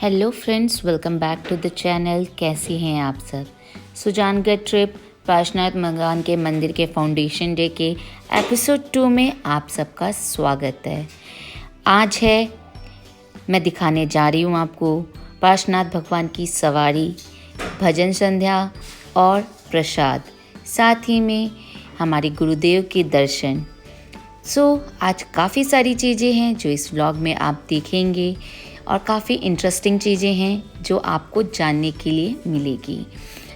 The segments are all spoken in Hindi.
Hello friends, welcome back to the channel. कैसे हैं आप सब। सुजानगढ़ ट्रिप पार्श्वनाथ भगवान के मंदिर के फाउंडेशन डे के एपिसोड 2 में आप सबका स्वागत है। आज मैं दिखाने जा रही हूँ आपको पार्श्वनाथ भगवान की सवारी, भजन संध्या और प्रसाद, साथ ही में हमारे गुरुदेव के दर्शन। आज काफ़ी सारी चीज़ें हैं जो इस व्लॉग में आप देखेंगे और काफ़ी इंटरेस्टिंग चीज़ें हैं जो आपको जानने के लिए मिलेगी।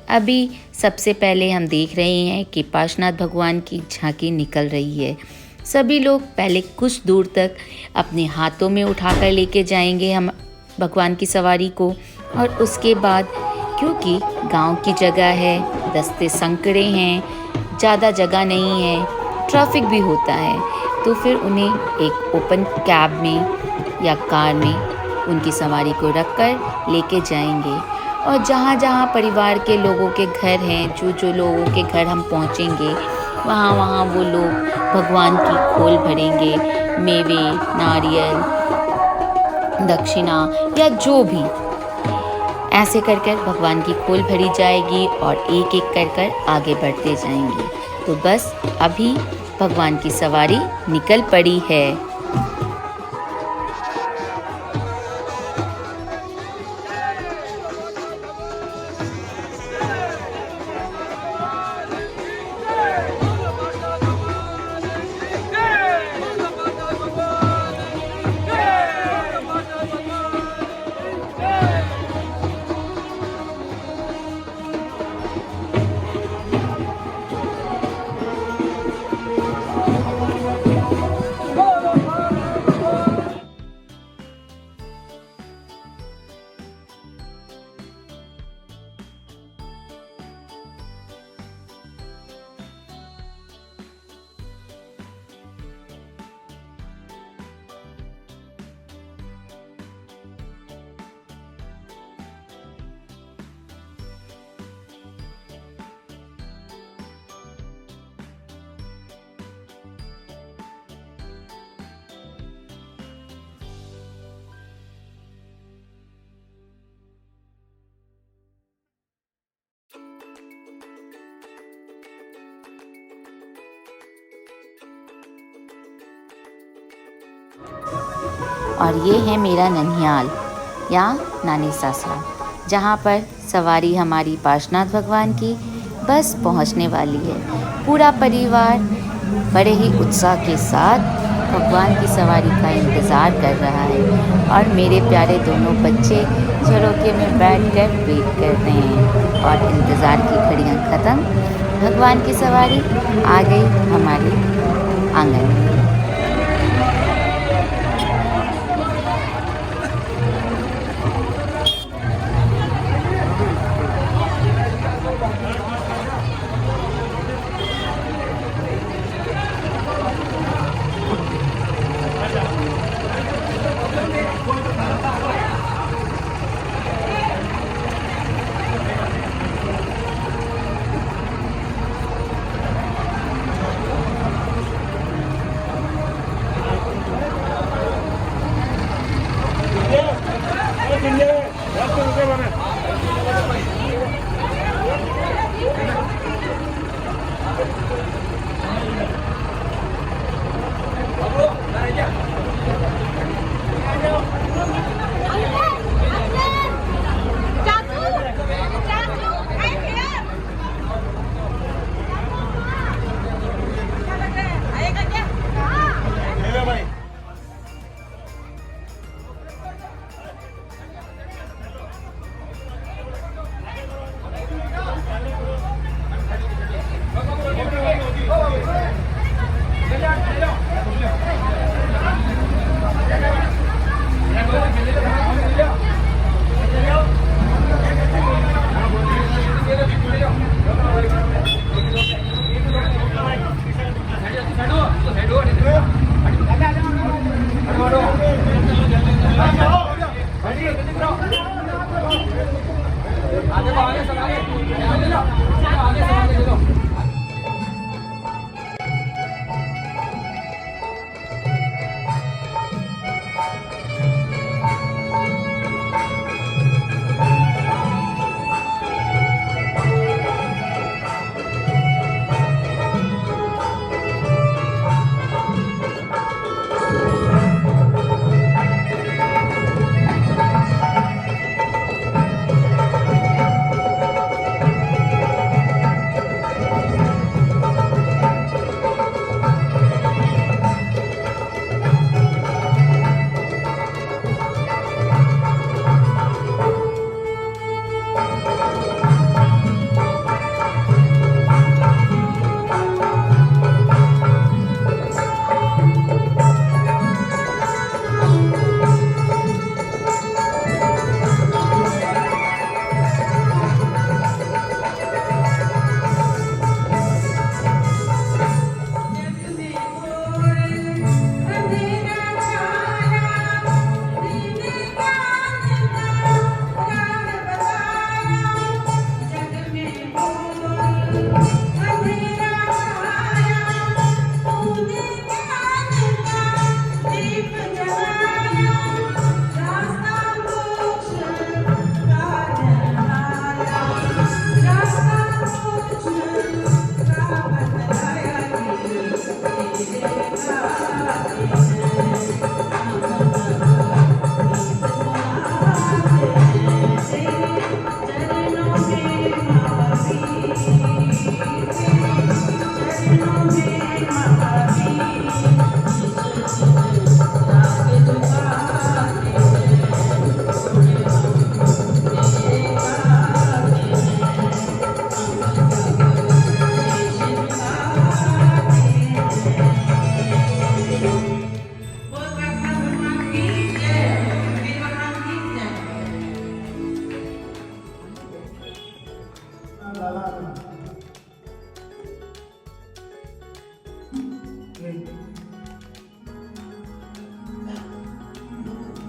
अभी सबसे पहले हम देख रहे हैं कि पार्श्वनाथ भगवान की झांकी निकल रही है। सभी लोग पहले कुछ दूर तक अपने हाथों में उठाकर लेके जाएंगे हम भगवान की सवारी को, और उसके बाद क्योंकि गांव की जगह है, रास्ते संकरे हैं, ज़्यादा जगह नहीं है, ट्रैफिक भी होता है, तो फिर उन्हें एक ओपन कैब में या कार में उनकी सवारी को रखकर लेके जाएंगे। और जहाँ जहाँ परिवार के लोगों के घर हैं, जो लोगों के घर हम पहुँचेंगे, वहाँ वो लोग भगवान की खोल भरेंगे, मेवे, नारियल, दक्षिणा या जो भी, ऐसे कर कर भगवान की खोल भरी जाएगी और एक एक कर कर आगे बढ़ते जाएंगे। तो बस अभी भगवान की सवारी निकल पड़ी है। और ये है मेरा ननिहाल या नानी सासरा, जहाँ पर सवारी हमारी पार्श्वनाथ भगवान की बस पहुँचने वाली है। पूरा परिवार बड़े ही उत्साह के साथ भगवान की सवारी का इंतज़ार कर रहा है, और मेरे प्यारे दोनों बच्चे झरोके में बैठकर वेट कर रहे हैं। और इंतज़ार की घड़ियाँ ख़त्म, भगवान की सवारी आ गई हमारे आंगन में।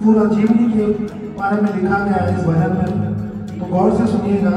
पूरा जीवनी के बारे में लिखा गया है इस भजन में, तो गौर से सुनिएगा।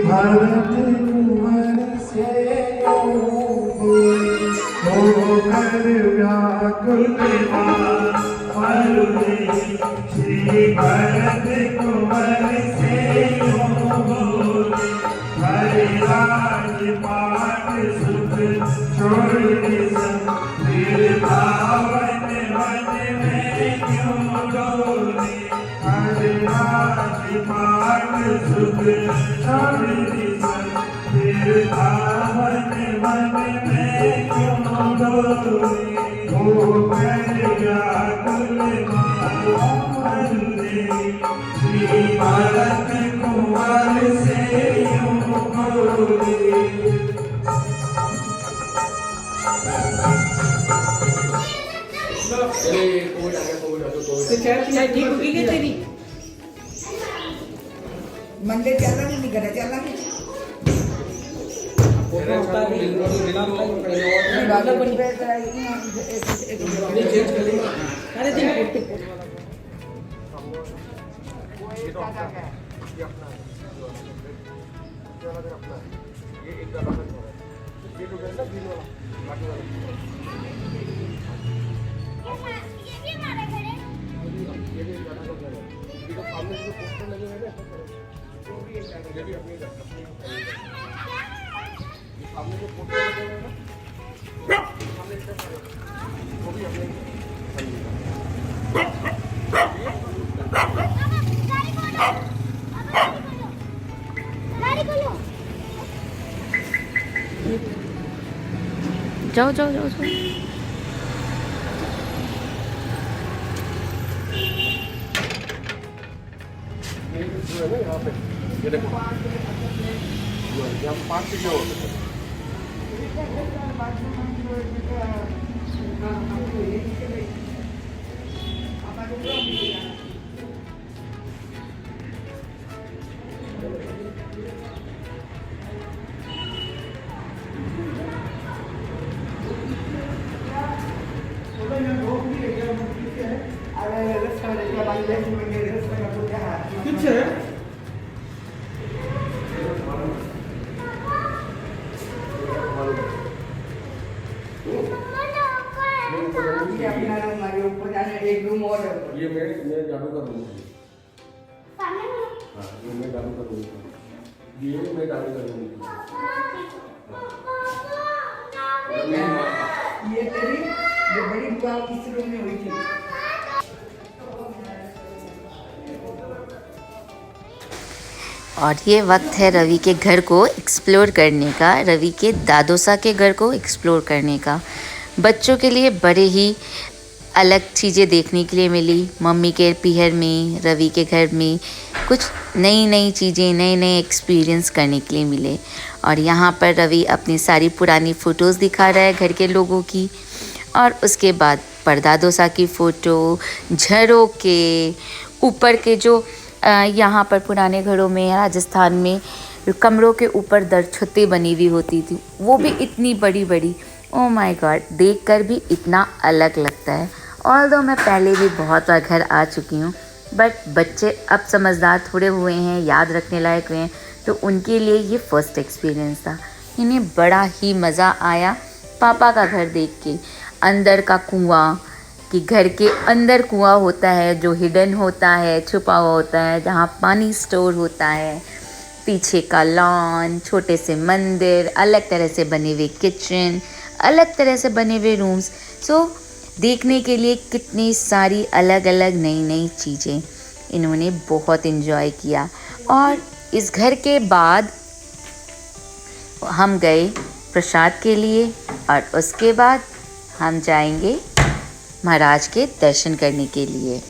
भरत कुंवर से होकर व्याकुल श्री भरत कुंवर से हरिराज पाठ सुख छोड़ फिर भावन मन में क्यों डोले, हरिराज पाठ सुख छोड़ फिर भावन मन में क्यों डोले, होकर व्याकुल श्री भरत कुंवर से यूं बोले। मंदिर चलना नहीं, घर चलना नहीं। जाओ जाओ जाओ जाओ। यहाँ पे ये देखो, यहाँ 5 चीजें हो सकते हैं। कुछ है एक रूम और ये मैं जादू का रूम है। हाँ, ये मैं जादू का रूम है। ये मैं जादू का रूम है। ये तेरी जो बड़ी बुआ इस रूम में हुई थी। और ये वक्त है रवि के घर को एक्सप्लोर करने का, रवि के दादोसा के घर को एक्सप्लोर करने का। बच्चों के लिए बड़े ही अलग चीज़ें देखने के लिए मिली। मम्मी के पीहर में, रवि के घर में कुछ नई नई चीज़ें, नए नए एक्सपीरियंस करने के लिए मिले। और यहाँ पर रवि अपनी सारी पुरानी फ़ोटोज़ दिखा रहा है घर के लोगों की। और उसके बाद परदादोसा की फ़ोटो, झरों के ऊपर के जो यहाँ पर पुराने घरों में राजस्थान में कमरों के ऊपर दरछत्ते बनी हुई होती थी, वो भी इतनी बड़ी बड़ी। ओह माय गॉड, देखकर भी इतना अलग लगता है। ऑल्दो मैं पहले भी बहुत बार घर आ चुकी हूँ, बट बच्चे अब समझदार थोड़े हुए हैं, याद रखने लायक हुए हैं, तो उनके लिए ये फ़र्स्ट एक्सपीरियंस था। इन्हें बड़ा ही मज़ा आया पापा का घर देख के। अंदर का कुआँ, कि घर के अंदर कुआं होता है जो हिडन होता है, छुपा हुआ होता है, जहाँ पानी स्टोर होता है। पीछे का लॉन, छोटे से मंदिर, अलग तरह से बने हुए किचन, अलग तरह से बने हुए रूम्स। सो देखने के लिए कितनी सारी अलग अलग नई नई चीज़ें इन्होंने बहुत इन्जॉय किया। और इस घर के बाद हम गए प्रसाद के लिए, और उसके बाद हम जाएंगे महाराज के दर्शन करने के लिए।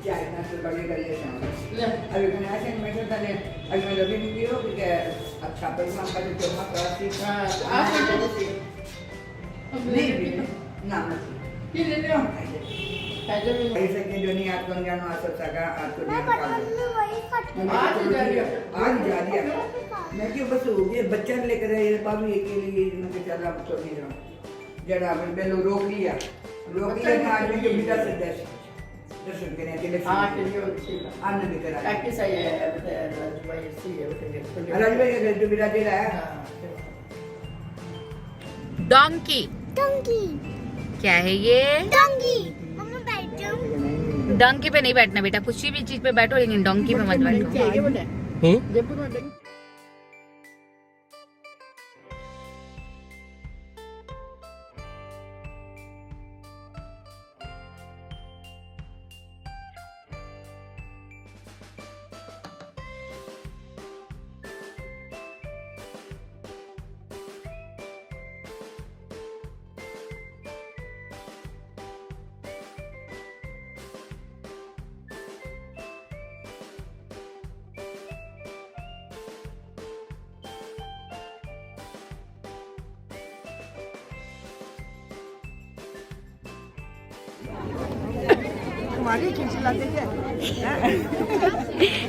चाय नाश्ता बड़े कर लिया अभी मैंने ऐसे मैं तो तने अभी मैं रवि नहीं हो कि अच्छा पर मैं कर जो मैं कराती आप नहीं ना ये ले लो ऐसे कि जो नहीं आज कौन जानो आज सगा आज तो आज जा रही मैं क्यों बस ये बच्चा लेकर ये बाबू ये के लिए मैं चला तो नहीं रहा जरा मैं रोक लिया आज में जो बिटा से दर्शन करने के लिए आनंद भी करा प्रैक्टिस है राजभाई का जो बिटा दे रहा है डोंकी क्या है ये? डोंकी पे नहीं बैठना बेटा, किसी भी चीज पे बैठो लेकिन डोंकी पे मत बैठो।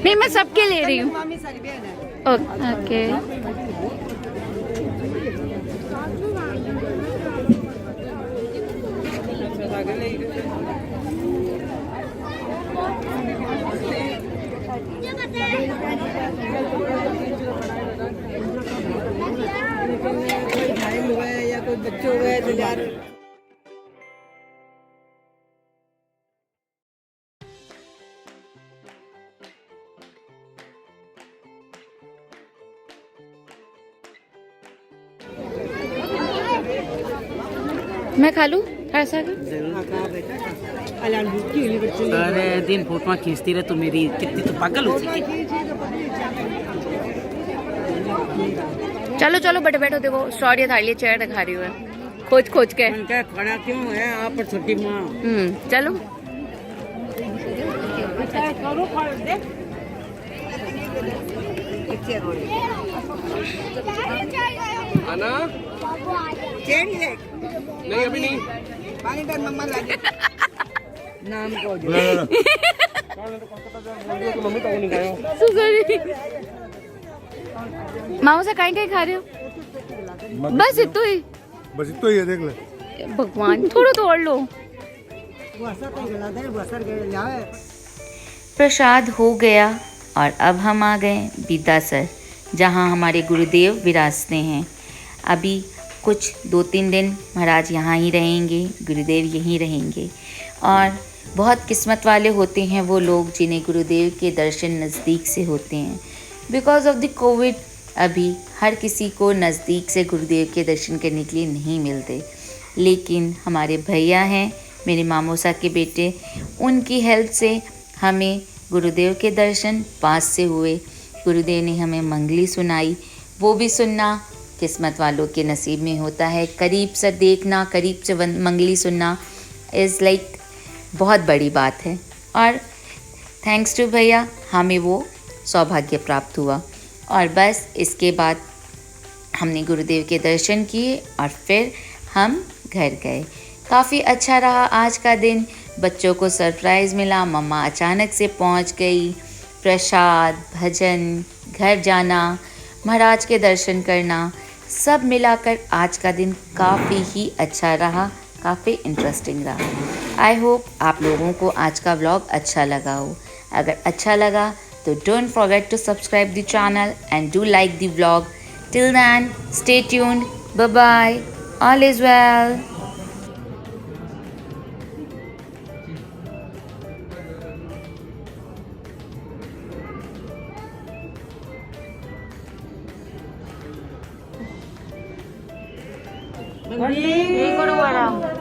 नहीं मैं सबके ले रही हूँ। ओके या कोई बच्चे हुए तो यार मैं खा लूँ थोड़ा सा। सारे दिन फोटो खींचती रहे तो मेरी कितनी तो पागल हो जाएगी। चलो चलो बैठो बैठो, देखो स्टोरी थाली चेयर दिखा रही हूँ खोज खोज के। खड़ा क्यों है आप पर छोटी माँ? चलो आना नहीं अभी नहीं पानी का मम्मा लागे नाम को जो मम्मी तो नहीं खाए माओ से कहीं कहीं खा रहे हो? बस इतना ही है, देख ले। भगवान थोड़ा तो और लो। प्रसाद हो गया और अब हम आ गए बिदासर, जहाँ हमारे गुरुदेव विराजते हैं। अभी कुछ 2-3 दिन महाराज यहाँ ही रहेंगे, गुरुदेव यहीं रहेंगे। और बहुत किस्मत वाले होते हैं वो लोग जिन्हें गुरुदेव के दर्शन नज़दीक से होते हैं। बिकॉज ऑफ द कोविड अभी हर किसी को नज़दीक से गुरुदेव के दर्शन करने के लिए नहीं मिलते, लेकिन हमारे भैया हैं मेरे मामोसा के बेटे, उनकी हेल्प से हमें गुरुदेव के दर्शन पास से हुए। गुरुदेव ने हमें मंगली सुनाई, वो भी सुनना किस्मत वालों के नसीब में होता है। करीब से देखना, करीब से मंगली सुनना इज़ लाइक बहुत बड़ी बात है, और थैंक्स टू भैया हमें वो सौभाग्य प्राप्त हुआ। और बस इसके बाद हमने गुरुदेव के दर्शन किए और फिर हम घर गए। काफ़ी अच्छा रहा आज का दिन। बच्चों को सरप्राइज़ मिला, मम्मा अचानक से पहुंच गई, प्रसाद, भजन, घर जाना, महाराज के दर्शन करना, सब मिलाकर आज का दिन काफ़ी ही अच्छा रहा, काफ़ी इंटरेस्टिंग रहा। आई होप आप लोगों को आज का व्लॉग अच्छा लगा हो। अगर अच्छा लगा तो don't forget to subscribe the channel and do like the vlog. Till then stay tuned, bye bye, all is well. এই করো আরাম।